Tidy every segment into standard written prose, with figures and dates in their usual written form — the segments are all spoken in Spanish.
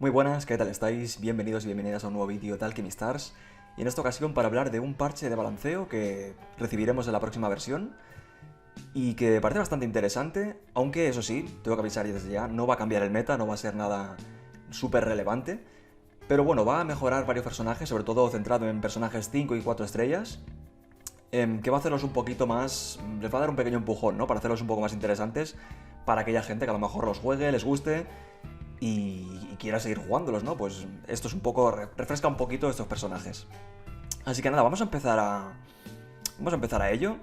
Muy buenas, ¿qué tal estáis? Bienvenidos y bienvenidas a un nuevo vídeo de Alchemy Stars. Y en esta ocasión para hablar de un parche de balanceo que recibiremos en la próxima versión y que parece bastante interesante, aunque eso sí, tengo que avisar desde ya, no va a cambiar el meta, no va a ser nada súper relevante. Pero bueno, va a mejorar varios personajes, sobre todo centrado en personajes 5 y 4 estrellas, que va a hacerlos un poquito más, les va a dar un pequeño empujón, ¿no? Para hacerlos un poco más interesantes para aquella gente que a lo mejor los juegue, les guste y quiera seguir jugándolos, ¿no? Pues esto es un poco, refresca un poquito estos personajes. Así que nada, vamos a empezar a ello,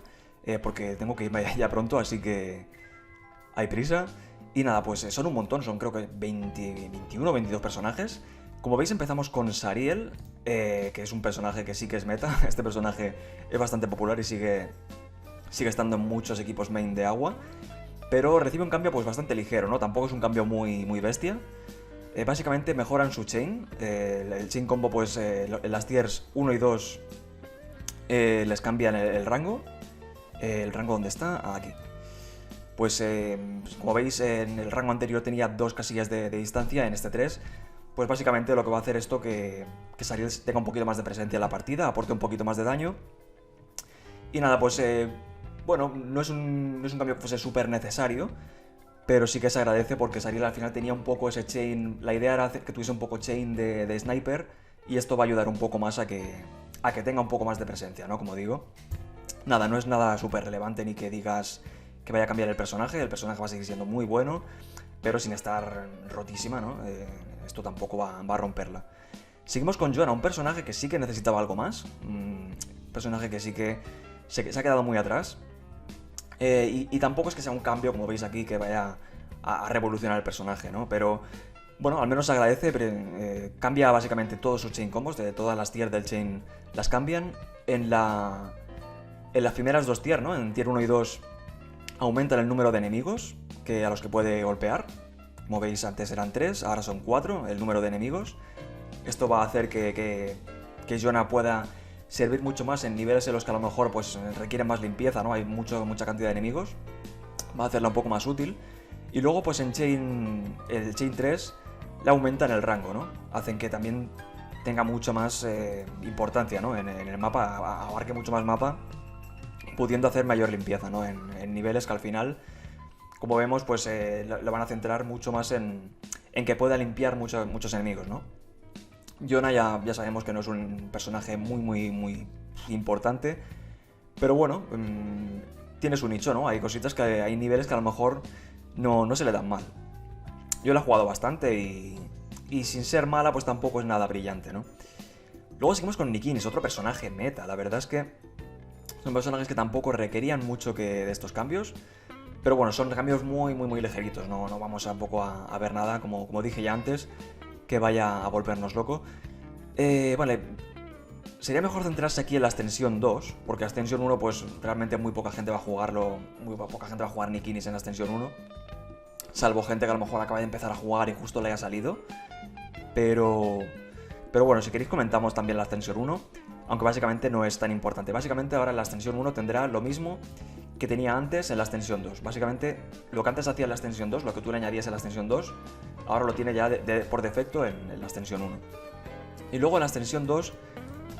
porque tengo que irme ya pronto, así que hay prisa. Y nada, pues son un montón, son creo que 20, 21 o 22 personajes. Como veis empezamos con Sariel, que es un personaje que sí que es meta. Este personaje es bastante popular y sigue estando en muchos equipos main de agua. Pero recibe un cambio pues bastante ligero, ¿no? Tampoco es un cambio muy bestia. Básicamente mejoran su chain. El chain combo pues en las tiers 1 y 2 les cambian el rango. ¿El rango dónde está? Ah, aquí. Pues como veis en el rango anterior tenía 2 casillas de distancia, en este 3. Pues básicamente lo que va a hacer esto que Sariel tenga un poquito más de presencia en la partida, aporte un poquito más de daño. Y nada, pues bueno, no es un cambio que fuese súper necesario, pero sí que se agradece porque Sariel al final tenía un poco ese chain. La idea era hacer que tuviese un poco chain de sniper, y esto va a ayudar un poco más a que tenga un poco más de presencia, ¿no? Como digo. Nada, no es nada súper relevante ni que digas que vaya a cambiar el personaje va a seguir siendo muy bueno, pero sin estar rotísima, ¿no? Esto tampoco va a romperla. Seguimos con Johanna, un personaje que sí que necesitaba algo más, un personaje que sí que se ha quedado muy atrás. Y tampoco es que sea un cambio, como veis aquí, que vaya a revolucionar el personaje, ¿no? Pero bueno, al menos se agradece, pero, cambia básicamente todos sus chain combos, de todas las tiers del chain las cambian. En las primeras dos tiers, ¿no? En tier 1 y 2 aumentan el número de enemigos a los que puede golpear. Como veis, antes eran 3, ahora son 4 el número de enemigos. Esto va a hacer que Johanna pueda servir mucho más en niveles en los que a lo mejor pues requieren más limpieza, ¿no? Hay mucha cantidad de enemigos. Va a hacerla un poco más útil. Y luego pues en el Chain 3 le aumentan el rango, ¿no? Hacen que también tenga mucho más importancia, ¿no? En el mapa, abarque mucho más mapa, pudiendo hacer mayor limpieza, ¿no? En niveles que al final, como vemos, pues lo van a centrar mucho más en que pueda limpiar muchos enemigos, ¿no? Johanna ya sabemos que no es un personaje muy importante, pero bueno, tiene su nicho, ¿no? Hay niveles que a lo mejor no se le dan mal. Yo la he jugado bastante y sin ser mala, pues tampoco es nada brillante, ¿no? Luego seguimos con Nikinis, otro personaje meta. La verdad es que son personajes que tampoco requerían mucho de estos cambios, pero bueno, son cambios muy ligeritos, no vamos tampoco a ver nada, como dije ya antes, que vaya a volvernos loco. Vale, sería mejor centrarse aquí en la Ascensión 2, porque Ascensión 1 pues realmente muy poca gente va a jugarlo, muy poca gente va a jugar Nikinis en Ascensión 1, salvo gente que a lo mejor acaba de empezar a jugar y justo le haya salido. Pero bueno, si queréis comentamos también la Ascensión 1, aunque básicamente no es tan importante. Básicamente ahora la Ascensión 1 tendrá lo mismo que tenía antes en la Ascensión 2. Básicamente lo que antes hacía en la Ascensión 2, lo que tú le añadías en la Ascensión 2, ahora lo tiene ya por defecto en la Ascensión 1. Y luego en la Ascensión 2,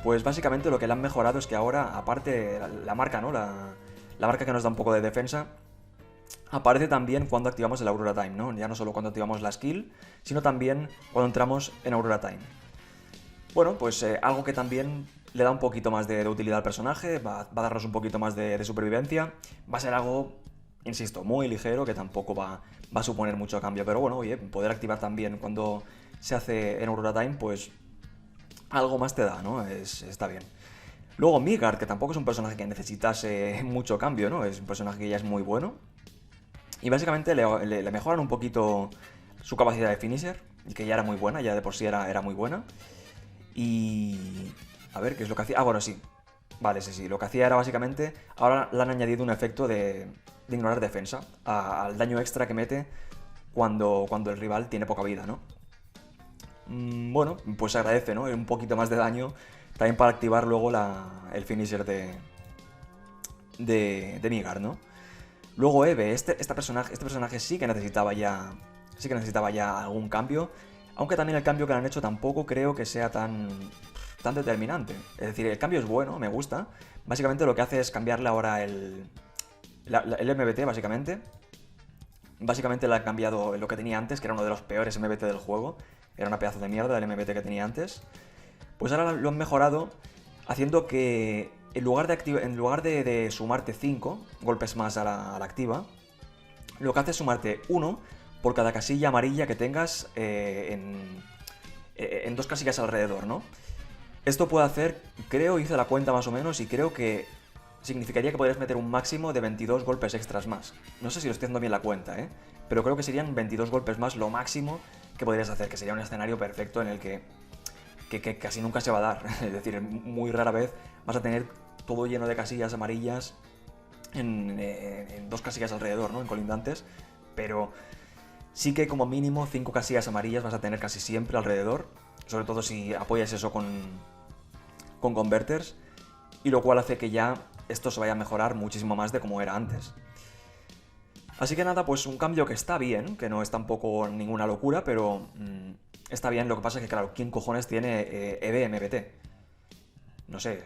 pues básicamente lo que le han mejorado es que ahora, aparte la marca, ¿no? La marca que nos da un poco de defensa, aparece también cuando activamos el Aurora Time, ¿no? Ya no solo cuando activamos la skill, sino también cuando entramos en Aurora Time. Bueno, pues algo que también le da un poquito más de utilidad al personaje, va a darnos un poquito más de supervivencia. Va a ser algo, insisto, muy ligero, que tampoco va a suponer mucho cambio. Pero bueno, oye, poder activar también cuando se hace en Aurora Time, pues algo más te da, ¿no? Está bien. Luego Midgard, que tampoco es un personaje que necesitase mucho cambio, ¿no? Es un personaje que ya es muy bueno. Y básicamente le mejoran un poquito su capacidad de finisher, que ya era muy buena, ya de por sí era muy buena. Y a ver, ¿qué es lo que hacía? Ah, bueno, sí. Vale, sí. Lo que hacía era básicamente, ahora le han añadido un efecto de ignorar defensa al daño extra que mete cuando el rival tiene poca vida, ¿no? Bueno, pues se agradece, ¿no? Un poquito más de daño también para activar luego el finisher de Midgard, ¿no? Luego Eve, este personaje sí que necesitaba ya algún cambio. Aunque también el cambio que le han hecho tampoco creo que sea tan determinante. Es decir, el cambio es bueno, me gusta. Básicamente lo que hace es cambiarle ahora el MBT, básicamente. Básicamente le han cambiado lo que tenía antes, que era uno de los peores MBT del juego. Era una pedazo de mierda el MBT que tenía antes. Pues ahora lo han mejorado haciendo que en lugar de sumarte 5 golpes más a la activa, lo que hace es sumarte 1 por cada casilla amarilla que tengas en 2 casillas alrededor, ¿no? Esto puede hacer, creo, hice la cuenta más o menos y creo que significaría que podrías meter un máximo de 22 golpes extras más. No sé si lo estoy haciendo bien la cuenta, pero creo que serían 22 golpes más lo máximo que podrías hacer, que sería un escenario perfecto en el que casi nunca se va a dar. Es decir, muy rara vez vas a tener todo lleno de casillas amarillas en 2 casillas alrededor, ¿no? En colindantes, pero sí que como mínimo 5 casillas amarillas vas a tener casi siempre alrededor, sobre todo si apoyas eso con converters, y lo cual hace que ya esto se vaya a mejorar muchísimo más de como era antes. Así que nada, pues un cambio que está bien, que no es tampoco ninguna locura, pero está bien. Lo que pasa es que, claro, ¿quién cojones tiene EVMBT? No sé,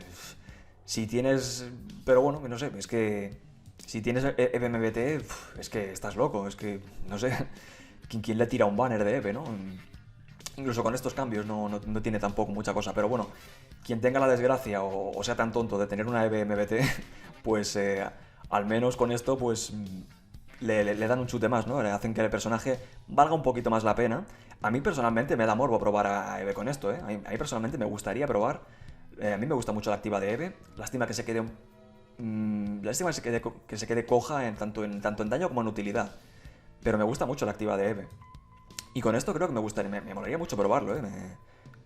si tienes... Pero bueno, no sé, es que si tienes EVMBT, es que estás loco, es que, no sé, ¿quién le tira un banner de EVE, no? Incluso con estos cambios no tiene tampoco mucha cosa, pero bueno, quien tenga la desgracia o sea tan tonto de tener una EVMBT, pues al menos con esto pues le dan un chute más, ¿no? Le hacen que el personaje valga un poquito más la pena. A mí personalmente me da morbo probar a EVE con esto, ¿eh? A mí personalmente me gustaría probar. A mí me gusta mucho la activa de EVE. Lástima que se quede... lástima que se quede coja tanto en daño como en utilidad. Pero me gusta mucho la activa de EVE. Y con esto creo que me molaría mucho probarlo,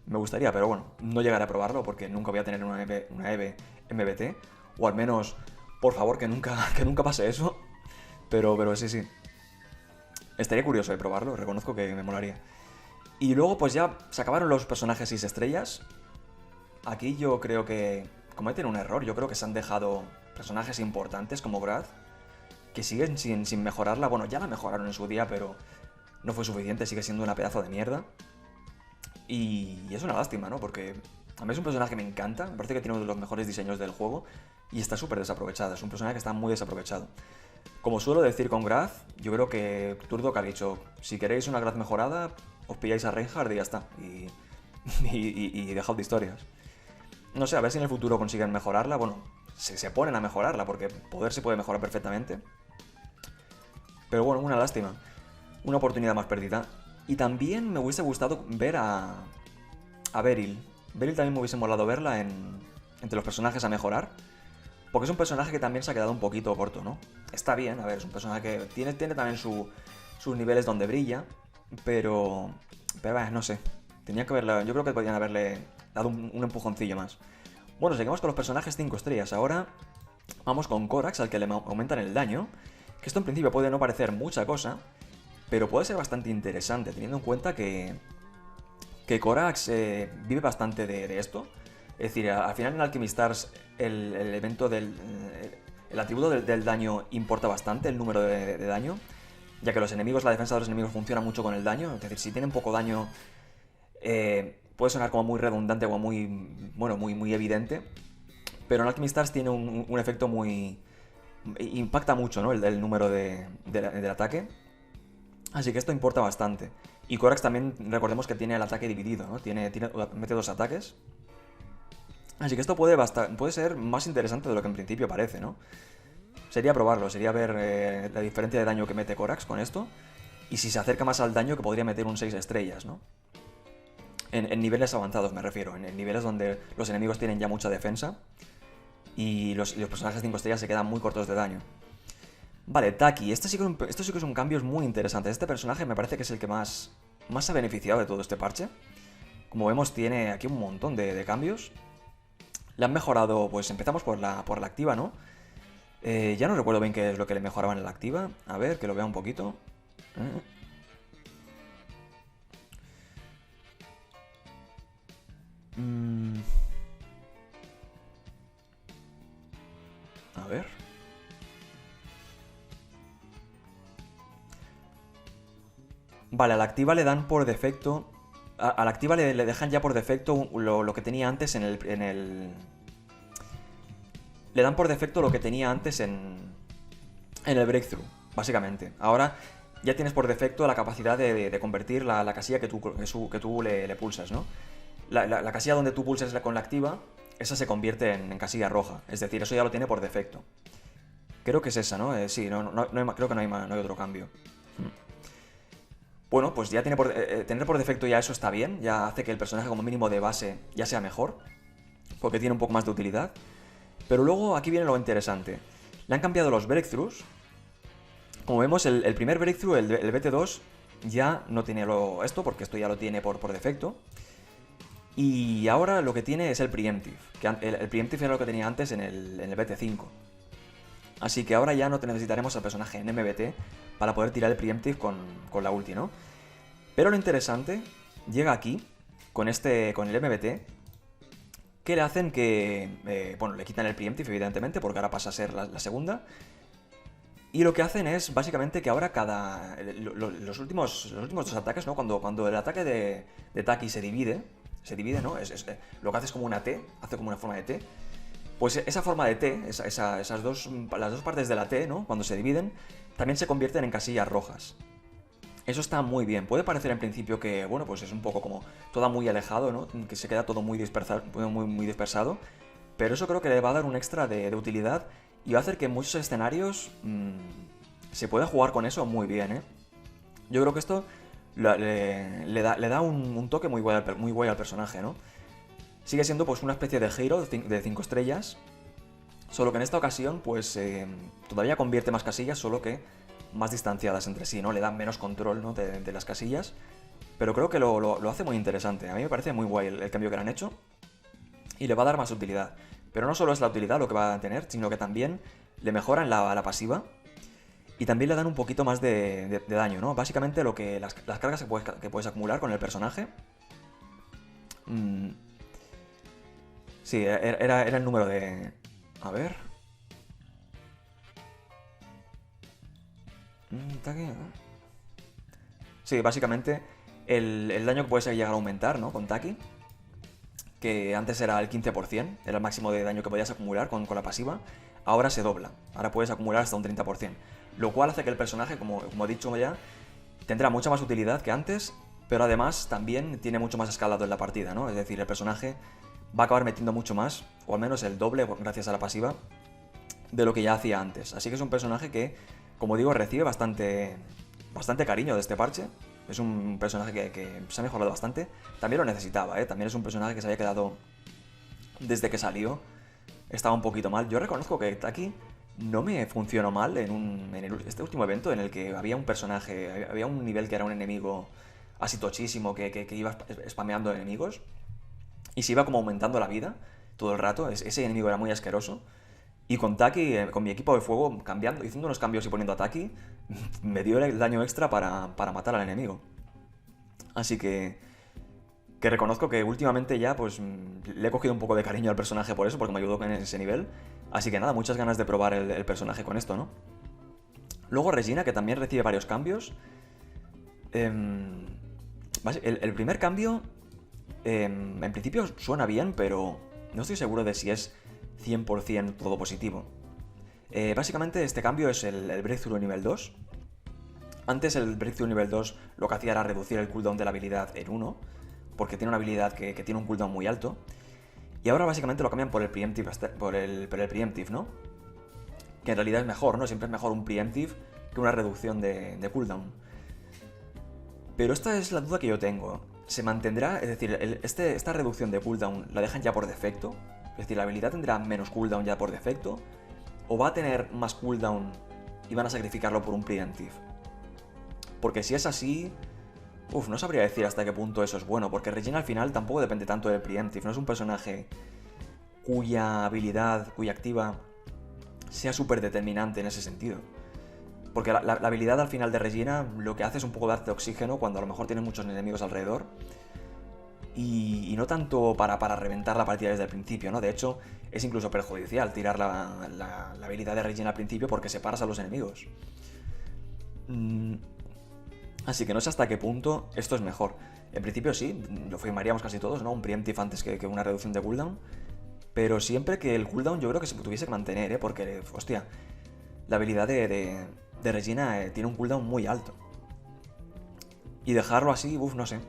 me gustaría, pero bueno, no llegaré a probarlo porque nunca voy a tener una EVE MBT. O al menos, por favor, que nunca pase eso. Pero sí. Estaría curioso de probarlo, reconozco que me molaría. Y luego pues ya se acabaron los personajes 6 estrellas. Aquí yo creo que cometen un error. Yo creo que se han dejado personajes importantes como Brad, que siguen sin mejorarla. Bueno, ya la mejoraron en su día, pero no fue suficiente, sigue siendo una pedazo de mierda. Y es una lástima, ¿no? Porque a mí es un personaje que me encanta, me parece que tiene uno de los mejores diseños del juego y está súper desaprovechado, es un personaje que está muy desaprovechado. Como suelo decir con Graz, yo creo que Turtok ha dicho, si queréis una Graz mejorada, os pilláis a Reinhardt y ya está. Y dejad de historias. No sé, a ver si en el futuro consiguen mejorarla. Bueno, se ponen a mejorarla, porque poder se puede mejorar perfectamente. Pero bueno, una lástima. Una oportunidad más perdida. Y también me hubiese gustado ver a Beryl. Beryl también me hubiese molado verla entre los personajes a mejorar. Porque es un personaje que también se ha quedado un poquito corto, ¿no? Está bien, a ver, es un personaje que tiene también sus niveles donde brilla. Pero no sé. Tenía que haberla. Yo creo que podrían haberle dado un empujoncillo más. Bueno, seguimos con los personajes 5 estrellas. Ahora vamos con Corax, al que le aumentan el daño. Que esto en principio puede no parecer mucha cosa, pero puede ser bastante interesante, teniendo en cuenta que Corax vive bastante de esto. Es decir, al final en Alchemy Stars el evento el atributo del daño importa bastante, el número de daño, ya que la defensa de los enemigos funciona mucho con el daño. Es decir, si tienen poco daño, puede sonar como muy redundante, como muy evidente, pero en Alchemy Stars tiene un efecto muy... impacta mucho, ¿no? El número del ataque. Así que esto importa bastante. Y Corax también, recordemos que tiene el ataque dividido, ¿no? Mete 2 ataques. Así que esto puede ser más interesante de lo que en principio parece, ¿no? Sería probarlo, sería ver la diferencia de daño que mete Corax con esto. Y si se acerca más al daño, que podría meter un 6 estrellas, ¿no? En niveles avanzados me refiero, en niveles donde los enemigos tienen ya mucha defensa y los personajes 5 estrellas se quedan muy cortos de daño. Vale, Taki, esto sí que son cambios muy interesantes. Este personaje me parece que es el que más se ha beneficiado de todo este parche. Como vemos, tiene aquí un montón de cambios. Le han mejorado, pues empezamos por la activa, ¿no? Ya no recuerdo bien qué es lo que le mejoraban en la activa. A ver, que lo vea un poquito. A ver. Vale, a la activa le dan por defecto A la activa le dejan ya por defecto lo que tenía antes le dan por defecto lo que tenía antes en el breakthrough, básicamente. Ahora ya tienes por defecto la capacidad de convertir la casilla que tú le pulsas, ¿no? La casilla donde tú pulses con la activa, esa se convierte en casilla roja. Es decir, eso ya lo tiene por defecto. Creo que es esa, ¿no? Sí, creo que no hay otro cambio. Bueno, pues ya tener por defecto ya eso está bien. Ya hace que el personaje como mínimo de base ya sea mejor, porque tiene un poco más de utilidad. Pero luego aquí viene lo interesante. Le han cambiado los breakthroughs. Como vemos, el primer breakthrough, el BT2, ya no tiene esto, porque esto ya lo tiene por defecto. Y ahora lo que tiene es el preemptive. Que el preemptive era lo que tenía antes en el BT5. Así que ahora ya no necesitaremos al personaje en MBT para poder tirar el preemptive con la ulti, ¿no? Pero lo interesante llega aquí, con el MBT, que le hacen que... bueno, le quitan el preemptive, evidentemente, porque ahora pasa a ser la segunda. Y lo que hacen es, básicamente, que ahora los últimos dos ataques, ¿no? Cuando el ataque de Taki se divide, ¿no? Lo que hace es como una T, hace como una forma de T. Pues esa forma de T, las dos partes de la T, ¿no? Cuando se dividen, también se convierten en casillas rojas. Eso está muy bien. Puede parecer en principio que, bueno, pues es un poco como todo muy alejado, ¿no? Que se queda todo muy dispersado. Pero eso creo que le va a dar un extra de utilidad y va a hacer que en muchos escenarios se pueda jugar con eso muy bien, ¿eh? Yo creo que esto le da un toque muy guay al personaje, ¿no? Sigue siendo pues una especie de hero de 5 estrellas, solo que en esta ocasión pues todavía convierte más casillas, solo que más distanciadas entre sí, ¿no? Le dan menos control, ¿no? de las casillas, pero creo que lo hace muy interesante. A mí me parece muy guay el cambio que le han hecho y le va a dar más utilidad. Pero no solo es la utilidad lo que va a tener, sino que también le mejoran la pasiva y también le dan un poquito más de daño, ¿no? Básicamente las cargas que puedes acumular con el personaje. Sí, era el número de... A ver... Sí, básicamente el daño que puedes llegar a aumentar, ¿no? Con Taki, que antes era el 15%, era el máximo de daño que podías acumular con la pasiva, ahora se dobla, ahora puedes acumular hasta un 30%, lo cual hace que el personaje, como he dicho ya, tendrá mucha más utilidad que antes, pero además también tiene mucho más escalado en la partida, ¿no? Es decir, el personaje va a acabar metiendo mucho más, o al menos el doble gracias a la pasiva, de lo que ya hacía antes. Así que es un personaje que, como digo, recibe bastante cariño de este parche. Es un personaje que se ha mejorado bastante. También lo necesitaba, ¿eh? También es un personaje que se había quedado desde que salió. Estaba un poquito mal. Yo reconozco que Taki no me funcionó mal en este último evento en el que había un personaje, había un nivel que era un enemigo así tochísimo que iba spameando enemigos y se iba como aumentando la vida todo el rato. Ese enemigo era muy asqueroso. Y con Taki, con mi equipo de fuego, haciendo unos cambios y poniendo a Taki, me dio el daño extra para matar al enemigo. Así que reconozco que últimamente ya pues le he cogido un poco de cariño al personaje por eso, porque me ayudó en ese nivel. Así que nada, muchas ganas de probar el personaje con esto, ¿no? Luego Regina, que también recibe varios cambios. El primer cambio, en principio suena bien, pero no estoy seguro de si es 100% todo positivo. Básicamente este cambio es el Breakthrough nivel 2. Antes el Breakthrough nivel 2 lo que hacía era reducir el cooldown de la habilidad en 1, porque tiene una habilidad que tiene un cooldown muy alto. Y ahora básicamente lo cambian por el Preemptive, Preemptive, ¿no? Que en realidad es mejor, ¿no? Siempre es mejor un Preemptive que una reducción de cooldown. Pero esta es la duda que yo tengo. ¿Se mantendrá? Es decir, esta reducción de cooldown la dejan ya por defecto. Es decir, ¿la habilidad tendrá menos cooldown ya por defecto? ¿O va a tener más cooldown y van a sacrificarlo por un preemptive? Porque si es así... no sabría decir hasta qué punto eso es bueno, porque Regina al final tampoco depende tanto del preemptive. No es un personaje cuya habilidad, cuya activa sea súper determinante en ese sentido. Porque la habilidad al final de Regina lo que hace es un poco darte oxígeno cuando a lo mejor tienes muchos enemigos alrededor. Y no tanto para reventar la partida desde el principio, ¿no? De hecho, es incluso perjudicial tirar la habilidad de Regina al principio porque separas a los enemigos. Así que no sé hasta qué punto esto es mejor. En principio sí, lo firmaríamos casi todos, ¿no? Un preemptive antes que una reducción de cooldown. Pero siempre que el cooldown yo creo que se tuviese que mantener, ¿eh? Porque, hostia, la habilidad de Regina tiene un cooldown muy alto. Y dejarlo así, uff, no sé.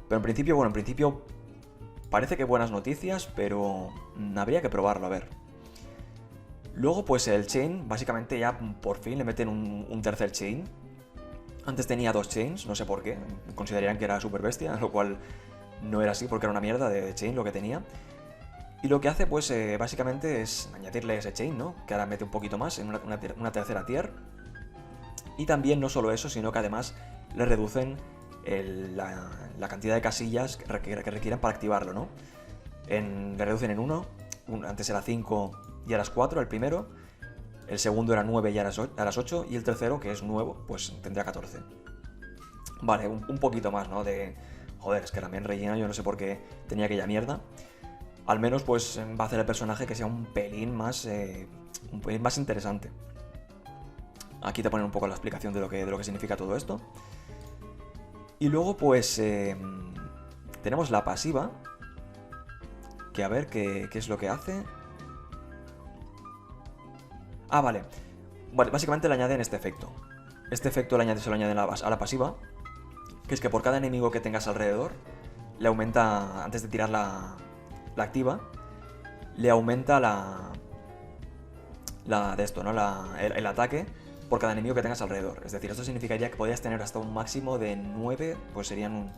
Pero en principio, bueno, en principio parece que buenas noticias, pero habría que probarlo, a ver. Luego, pues el chain, básicamente ya por fin le meten un tercer chain. Antes tenía 2 chains, no sé por qué. Considerarían que era super bestia, lo cual no era así porque era una mierda de chain lo que tenía. Y lo que hace, pues, básicamente es añadirle ese chain, ¿no? Que ahora mete un poquito más en una tercera tier. Y también no solo eso, sino que además le reducen la cantidad de casillas que requieren para activarlo, ¿no? Le reducen en 1, antes era 5 y ahora es 4 el primero, el segundo era 9 y ahora es 8, y el tercero, que es nuevo, pues tendrá 14. Vale, un poquito más, ¿no? Joder, es que también Regina, yo no sé por qué tenía aquella mierda. Al menos pues va a hacer el personaje que sea un pelín más interesante. Aquí te ponen un poco la explicación de lo que significa todo esto. Y luego pues tenemos la pasiva, que a ver qué es lo que hace. Ah, vale. Vale, básicamente le añaden este efecto. Este efecto se lo añaden a la pasiva, que es que por cada enemigo que tengas alrededor, le aumenta, antes de tirar la activa, le aumenta el ataque por cada enemigo que tengas alrededor. Es decir, esto significaría que podrías tener hasta un máximo de 9, pues serían un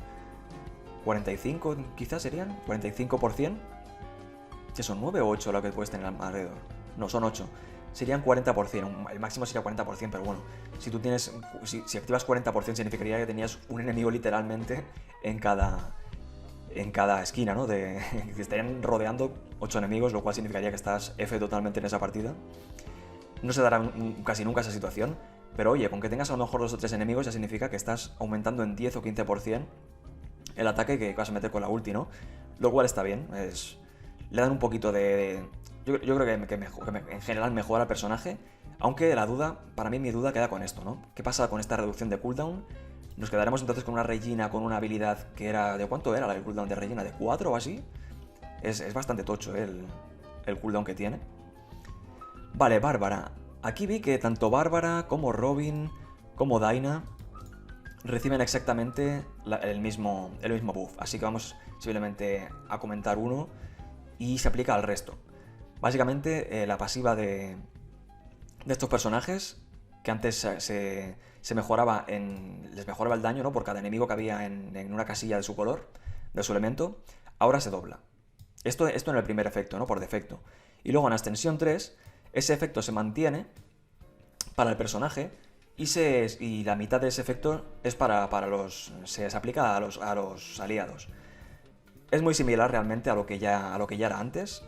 45, quizás serían 45%. ¿Que son 9 o 8 lo que puedes tener alrededor? No, son 8. Serían 40%, el máximo sería 40%, pero bueno, si activas 40% significaría que tenías un enemigo literalmente en cada esquina, ¿no? Que estarían rodeando 8 enemigos, lo cual significaría que estás F totalmente en esa partida. No se dará casi nunca esa situación, pero oye, con que tengas a lo mejor 2 o 3 enemigos ya significa que estás aumentando en 10 o 15% el ataque que vas a meter con la ulti, ¿no? Lo cual está bien, le dan un poquito yo creo que en general mejora al personaje, aunque para mí mi duda queda con esto, ¿no? ¿Qué pasa con esta reducción de cooldown? ¿Nos quedaremos entonces con una Regina con una habilidad que era... ¿De cuánto era el cooldown de Regina? ¿De 4 o así? Es bastante tocho el cooldown que tiene. Vale, Bárbara. Aquí vi que tanto Bárbara como Robin como Dyna reciben exactamente el mismo buff. Así que vamos simplemente a comentar uno y se aplica al resto. Básicamente la pasiva de estos personajes, que antes les mejoraba el daño, ¿no? Por cada enemigo que había en una casilla de su color, de su elemento, ahora se dobla. Esto en el primer efecto, ¿no? Por defecto. Y luego en Ascensión 3, ese efecto se mantiene para el personaje y la mitad de ese efecto es se aplica a los aliados. Es muy similar realmente a lo que ya era antes,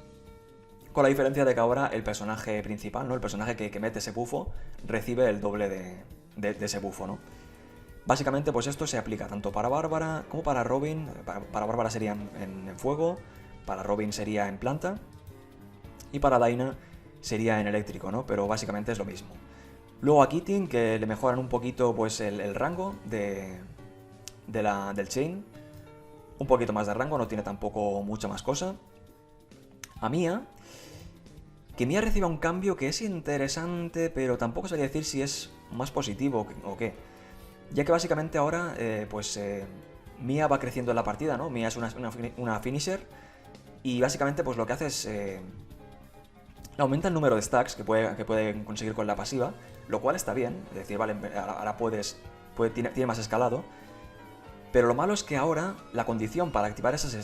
con la diferencia de que ahora el personaje principal, ¿no? El personaje que mete ese bufo, recibe el doble de ese bufo, ¿no? Básicamente, pues esto se aplica tanto para Bárbara como para Robin. Para Bárbara sería en fuego, para Robin sería en planta y para Dyna sería en eléctrico, ¿no? Pero básicamente es lo mismo. Luego a Keating, que le mejoran un poquito pues el rango del chain. Un poquito más de rango, no tiene tampoco mucha más cosa. A Mia, que Mia reciba un cambio que es interesante, pero tampoco sabría decir si es más positivo o qué. Ya que básicamente ahora, Mia va creciendo en la partida, ¿no? Mia es una finisher y básicamente pues lo que hace es... aumenta el número de stacks que puede conseguir con la pasiva, lo cual está bien, es decir, vale, ahora tiene más escalado, pero lo malo es que ahora la condición para activar esos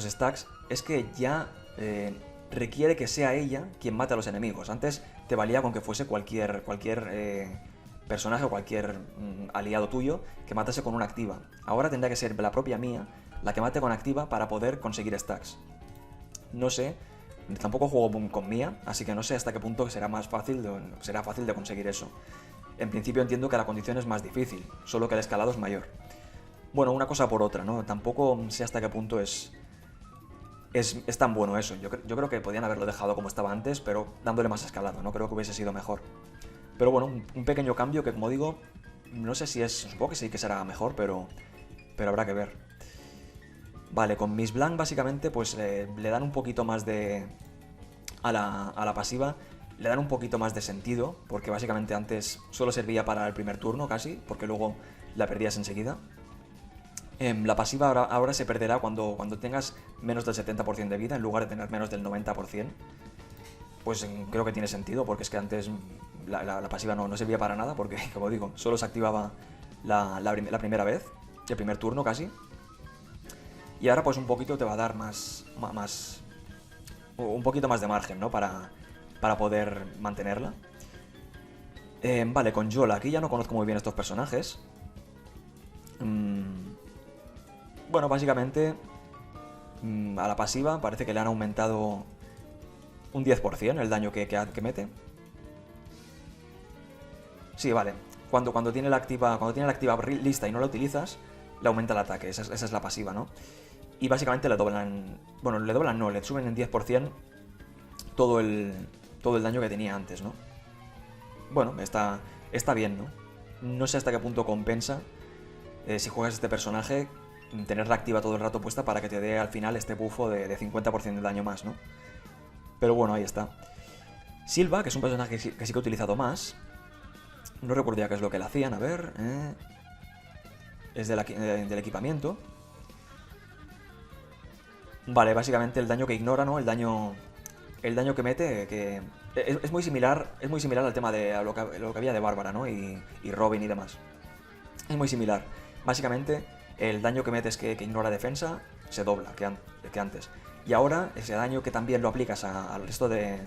stacks es que ya requiere que sea ella quien mate a los enemigos. Antes te valía con que fuese cualquier personaje o cualquier aliado tuyo que matase con una activa. Ahora tendrá que ser la propia Mia la que mate con activa para poder conseguir stacks. No sé, tampoco juego con Mia, así que no sé hasta qué punto será fácil de conseguir eso. En principio entiendo que la condición es más difícil, solo que el escalado es mayor. Bueno, una cosa por otra, ¿no? Tampoco sé hasta qué punto es tan bueno eso. Yo creo que podían haberlo dejado como estaba antes, pero dándole más escalado, ¿no? Creo que hubiese sido mejor. Pero bueno, un pequeño cambio que, como digo, no sé si supongo que sí que será mejor, pero pero habrá que ver. Vale, con Miss Blanc básicamente pues le dan un poquito más de... A la pasiva le dan un poquito más de sentido, porque básicamente antes solo servía para el primer turno casi, porque luego la perdías enseguida. La pasiva ahora se perderá cuando tengas menos del 70% de vida, en lugar de tener menos del 90%. Pues creo que tiene sentido, porque es que antes la pasiva no servía para nada, porque, como digo, solo se activaba la primera vez, el primer turno casi. Y ahora pues un poquito te va a dar un poquito más de margen, ¿no? Para poder mantenerla. Vale, con Yola, aquí ya no conozco muy bien estos personajes. Bueno, básicamente a la pasiva parece que le han aumentado un 10% el daño que mete. Sí, vale. Cuando tiene la activa lista y no la utilizas, le aumenta el ataque. Esa es la pasiva, ¿no? Y básicamente le doblan... Bueno, le doblan no, le suben en 10% todo el daño que tenía antes, ¿no? Bueno, está bien, ¿no? No sé hasta qué punto compensa, si juegas este personaje, tenerla activa todo el rato puesta para que te dé al final este buffo de 50% de daño más, ¿no? Pero bueno, ahí está. Silva, que es un personaje que sí que he utilizado más. No recuerdo ya qué es lo que le hacían, a ver... Es del equipamiento. Vale, básicamente el daño que ignora, ¿no? El daño que mete, que es muy similar al tema de lo que había de Bárbara, ¿no? Y Robin y demás. Es muy similar. Básicamente, el daño que metes que ignora defensa se dobla que antes. Y ahora, ese daño que también lo aplicas al resto de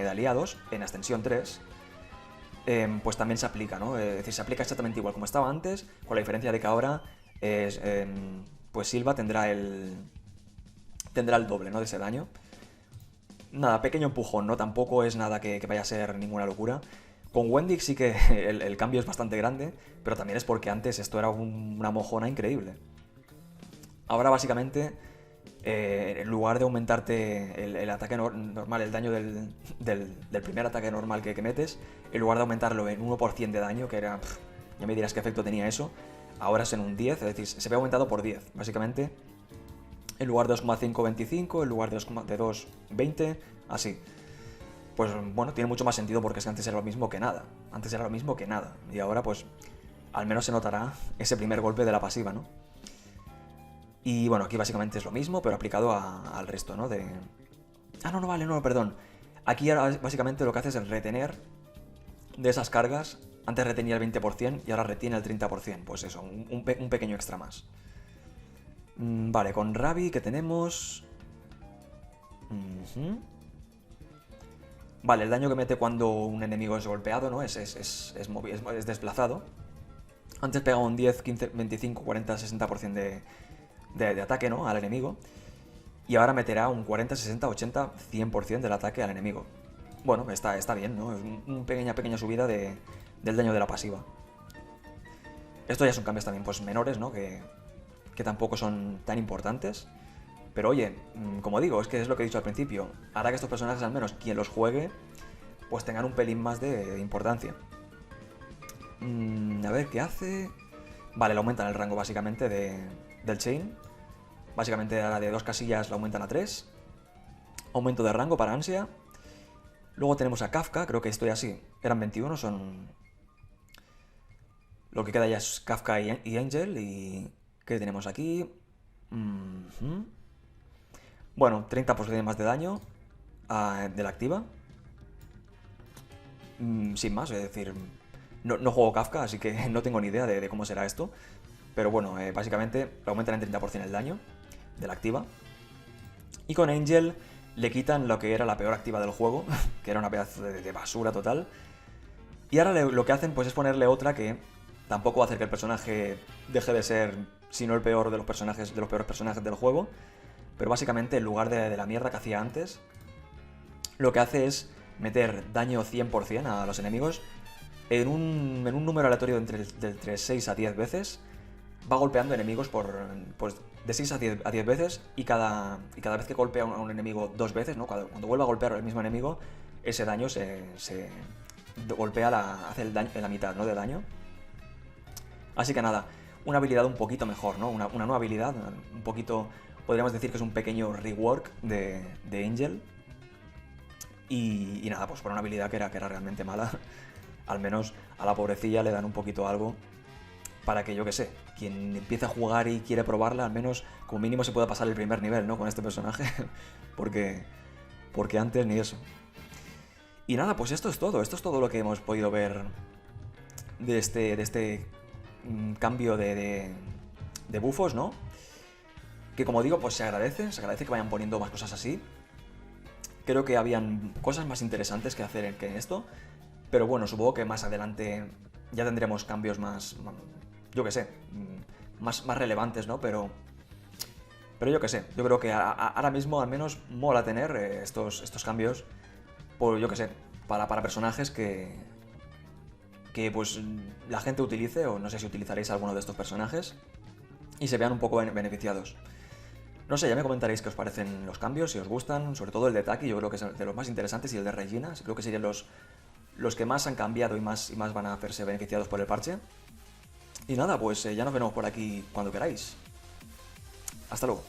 aliados, en Ascensión 3, pues también se aplica, ¿no? Es decir, se aplica exactamente igual como estaba antes, con la diferencia de que ahora pues Silva tendrá el doble, ¿no? De ese daño. Nada, pequeño empujón, ¿no? Tampoco es nada que vaya a ser ninguna locura. Con Wendy sí que el cambio es bastante grande, pero también es porque antes esto era una mojona increíble. Ahora básicamente, en lugar de aumentarte el ataque normal, el daño del primer ataque normal que metes, en lugar de aumentarlo en 1% de daño, que era... ya me dirás qué efecto tenía eso, ahora es en un 10, es decir, se ve aumentado por 10, básicamente. En lugar de 2,525, en lugar de 2,20, así. Pues bueno, tiene mucho más sentido porque es que antes era lo mismo que nada. Antes era lo mismo que nada. Y ahora pues al menos se notará ese primer golpe de la pasiva, ¿no? Y bueno, aquí básicamente es lo mismo, pero aplicado al resto, ¿no? No, vale, no, perdón. Aquí ahora básicamente lo que hace es el retener de esas cargas. Antes retenía el 20% y ahora retiene el 30%. Pues eso, un pequeño extra más. Vale, con Ravi, ¿qué tenemos? Vale, el daño que mete cuando un enemigo es golpeado, ¿no? Es desplazado. Antes pegaba un 10, 15, 25, 40, 60% de ataque, ¿no? Al enemigo. Y ahora meterá un 40, 60, 80, 100% del ataque al enemigo. Bueno, está bien, ¿no? Es una pequeña subida del daño de la pasiva. Esto ya son cambios también pues menores, ¿no? Que tampoco son tan importantes. Pero oye, como digo, es que es lo que he dicho al principio, hará que estos personajes, al menos quien los juegue, pues tengan un pelín más de importancia. A ver, ¿qué hace? Vale, le aumentan el rango básicamente del Chain. Básicamente ahora de 2 casillas lo aumentan a 3. Aumento de rango para Ansia. Luego tenemos a Kafka, creo que estoy así. Eran 21, son... Lo que queda ya es Kafka y Angel. ¿Y qué tenemos aquí? Bueno, 30% más de daño de la activa. Sin más, es decir, no juego Kafka, así que no tengo ni idea de cómo será esto. Pero bueno, básicamente le aumentan en 30% el daño de la activa. Y con Angel le quitan lo que era la peor activa del juego, que era una pedazo de basura total. Y ahora lo que hacen pues es ponerle otra que tampoco va a hacer que el personaje deje de ser, si no el peor de los peores personajes del juego. Pero básicamente en lugar de la mierda que hacía antes, lo que hace es meter daño 100% a los enemigos en un número aleatorio entre 6 a 10 veces. Va golpeando enemigos pues, de 6 a 10 veces y cada vez que golpea a un enemigo 2 veces, ¿no? Cuando vuelve a golpear al mismo enemigo, ese daño se golpea, hace el daño en la mitad, ¿no? De daño. Así que nada, una habilidad un poquito mejor, ¿no? Una nueva habilidad, un poquito, podríamos decir que es un pequeño rework de Angel. Y nada, pues por una habilidad que era realmente mala, al menos a la pobrecilla le dan un poquito algo para que, yo que sé, quien empiece a jugar y quiere probarla, al menos como mínimo se pueda pasar el primer nivel, ¿no? Con este personaje, porque antes ni eso. Y nada, pues esto es todo lo que hemos podido ver de este cambio de bufos, ¿no? Que como digo, pues se agradece que vayan poniendo más cosas así. Creo que habían cosas más interesantes que hacer que en esto, pero bueno, supongo que más adelante ya tendremos cambios más, yo que sé, más relevantes, ¿no? Pero yo que sé, yo creo que ahora mismo al menos mola tener estos cambios, por, yo que sé, para personajes que pues la gente utilice, o no sé si utilizaréis alguno de estos personajes, y se vean un poco beneficiados. No sé, ya me comentaréis qué os parecen los cambios, si os gustan, sobre todo el de Taki, yo creo que es de los más interesantes, y el de Regina, creo que serían los que más han cambiado y más van a hacerse beneficiados por el parche. Y nada, pues ya nos veremos por aquí cuando queráis. Hasta luego.